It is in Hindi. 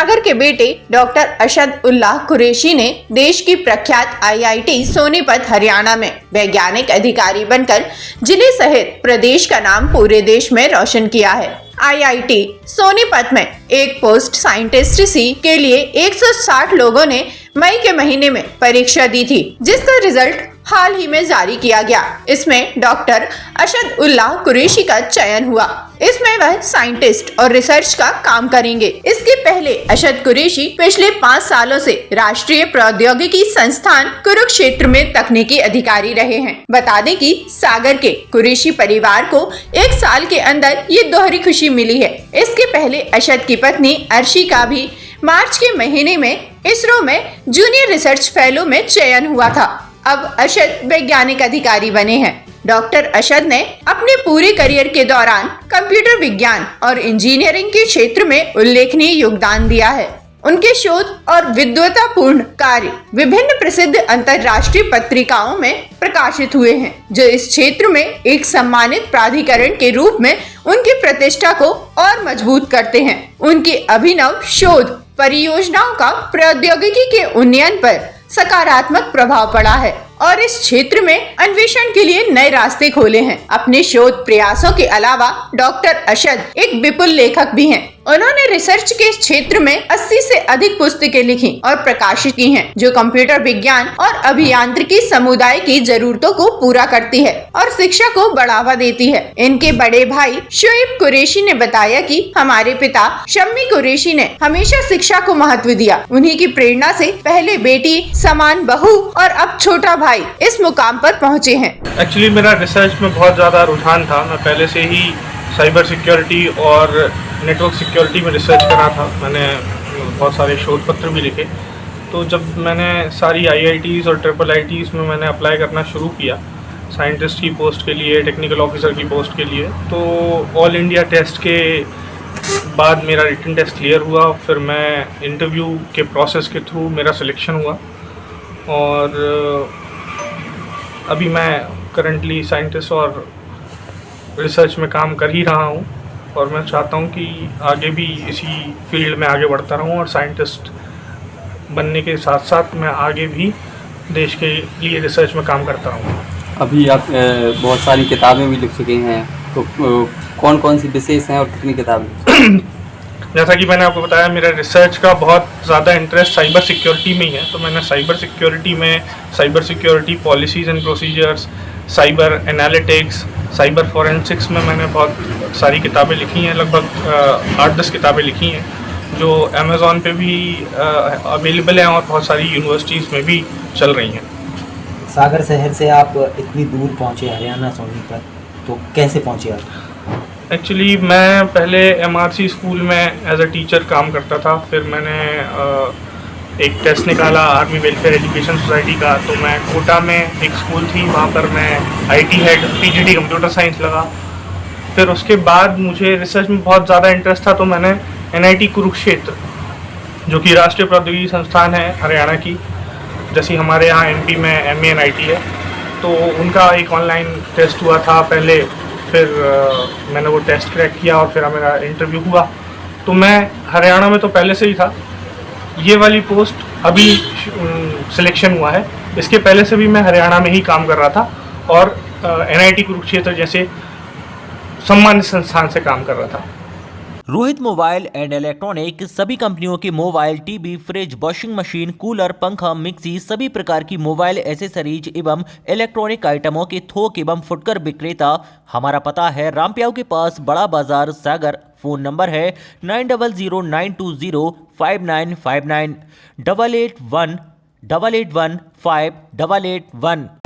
सागर के बेटे डॉक्टर अशद उल्लाह कुरैशी ने देश की प्रख्यात आईआईटी सोनीपत हरियाणा में वैज्ञानिक अधिकारी बनकर जिले सहित प्रदेश का नाम पूरे देश में रोशन किया है। आईआईटी सोनीपत में एक पोस्ट साइंटिस्ट सी के लिए 160 लोगों ने मई के महीने में परीक्षा दी थी, जिसका रिजल्ट हाल ही में जारी किया गया। इसमें डॉक्टर अशद उल्लाह कुरैशी का चयन हुआ। इसमें वह साइंटिस्ट और रिसर्च का काम करेंगे। इसके पहले अशद कुरैशी पिछले 5 सालों से राष्ट्रीय प्रौद्योगिकी संस्थान कुरुक्षेत्र में तकनीकी अधिकारी रहे हैं। बता दें कि सागर के कुरैशी परिवार को 1 साल के अंदर ये दोहरी खुशी मिली है। इसके पहले अशद की पत्नी अर्शी का भी मार्च के महीने में इसरो में जूनियर रिसर्च फेलो में चयन हुआ था। अब अशद वैज्ञानिक अधिकारी बने हैं। डॉक्टर अशद ने अपने पूरे करियर के दौरान कंप्यूटर विज्ञान और इंजीनियरिंग के क्षेत्र में उल्लेखनीय योगदान दिया है। उनके शोध और विद्वतापूर्ण कार्य विभिन्न प्रसिद्ध अंतर्राष्ट्रीय पत्रिकाओं में प्रकाशित हुए हैं, जो इस क्षेत्र में एक सम्मानित प्राधिकरण के रूप में उनकी प्रतिष्ठा को और मजबूत करते हैं। उनकी अभिनव शोध परियोजनाओं का प्रौद्योगिकी के उन्नयन पर सकारात्मक प्रभाव पड़ा है और इस क्षेत्र में अन्वेषण के लिए नए रास्ते खोले हैं। अपने शोध प्रयासों के अलावा डॉक्टर अशद एक विपुल लेखक भी हैं। उन्होंने रिसर्च के क्षेत्र में 80 से अधिक पुस्तकें लिखी और प्रकाशित की हैं, जो कंप्यूटर विज्ञान और अभियांत्रिकी समुदाय की जरूरतों को पूरा करती है और शिक्षा को बढ़ावा देती है। इनके बड़े भाई शोएब कुरैशी ने बताया कि हमारे पिता शम्मी कुरैशी ने हमेशा शिक्षा को महत्व दिया। उन्हीं की प्रेरणा से पहले बेटी, समान बहू और अब छोटा भाई इस मुकाम पर पहुँचे हैं। एक्चुअली मेरा रिसर्च में बहुत ज़्यादा रुझान था। मैं पहले से ही साइबर सिक्योरिटी और नेटवर्क सिक्योरिटी में रिसर्च करा था। मैंने बहुत सारे शोध पत्र भी लिखे। तो जब मैंने सारी आईआईटीज़ और ट्रिपल आईटीज़ में मैंने अप्लाई करना शुरू किया साइंटिस्ट की पोस्ट के लिए, टेक्निकल ऑफिसर की पोस्ट के लिए, तो ऑल इंडिया टेस्ट के बाद मेरा रिटन टेस्ट क्लियर हुआ। फिर मैं इंटरव्यू के प्रोसेस के थ्रू मेरा सिलेक्शन हुआ और अभी मैं करंटली साइंटिस्ट और रिसर्च में काम कर ही रहा हूँ और मैं चाहता हूँ कि आगे भी इसी फील्ड में आगे बढ़ता रहूँ और साइंटिस्ट बनने के साथ साथ मैं आगे भी देश के लिए रिसर्च में काम करता रहूँ। अभी आप बहुत सारी किताबें भी लिख चुके हैं, तो कौन कौन सी विशेष हैं और कितनी किताबें? जैसा कि मैंने आपको बताया, मेरा रिसर्च का बहुत ज़्यादा इंटरेस्ट साइबर सिक्योरिटी में ही है। तो मैंने साइबर सिक्योरिटी में cyber security policies and procedures, cyber analytics, cyber forensics में मैंने बहुत सारी किताबें लिखी हैं। लगभग 8-10 किताबें लिखी हैं जो अमेज़ॉन पे भी अवेलेबल हैं और बहुत सारी यूनिवर्सिटीज़ में भी चल रही हैं। सागर शहर से आप इतनी दूर पहुँचे हरियाणा सोनीपत, तो कैसे पहुँचे आप? एक्चुअली मैं पहले एमआरसी स्कूल में एज अ टीचर काम करता था। फिर मैंने एक टेस्ट निकाला आर्मी वेलफेयर एजुकेशन सोसाइटी का। तो मैं कोटा में एक स्कूल थी, वहाँ पर मैं IT head PGT computer science लगा। फिर उसके बाद मुझे रिसर्च में बहुत ज़्यादा इंटरेस्ट था, तो मैंने एनआईटी कुरुक्षेत्र, जो कि राष्ट्रीय प्रौद्योगिकी संस्थान है हरियाणा की, जैसे हमारे यहाँ एमपी में एमएनआईटी है, तो उनका एक ऑनलाइन टेस्ट हुआ था पहले। फिर मैंने वो टेस्ट क्रैक किया और फिर मेरा इंटरव्यू हुआ। तो मैं हरियाणा में तो पहले से ही था। ये वाली पोस्ट अभी सिलेक्शन हुआ है। इसके पहले से भी मैं हरियाणा में ही काम कर रहा था और एनआईटी कुरुक्षेत्र जैसे सम्मानित संस्थान से काम कर रहा था। रोहित मोबाइल एंड इलेक्ट्रॉनिक सभी कंपनियों के mobile, TV, fridge, washing machine, cooler, पंखा, मिक्सी, सभी प्रकार की मोबाइल एसेसरीज एवं इलेक्ट्रॉनिक आइटमों के थोक एवं फुटकर विक्रेता। हमारा पता है रामप्याऊ के पास, बड़ा बाजार, सागर। फोन नंबर है 9009205959 8818158881।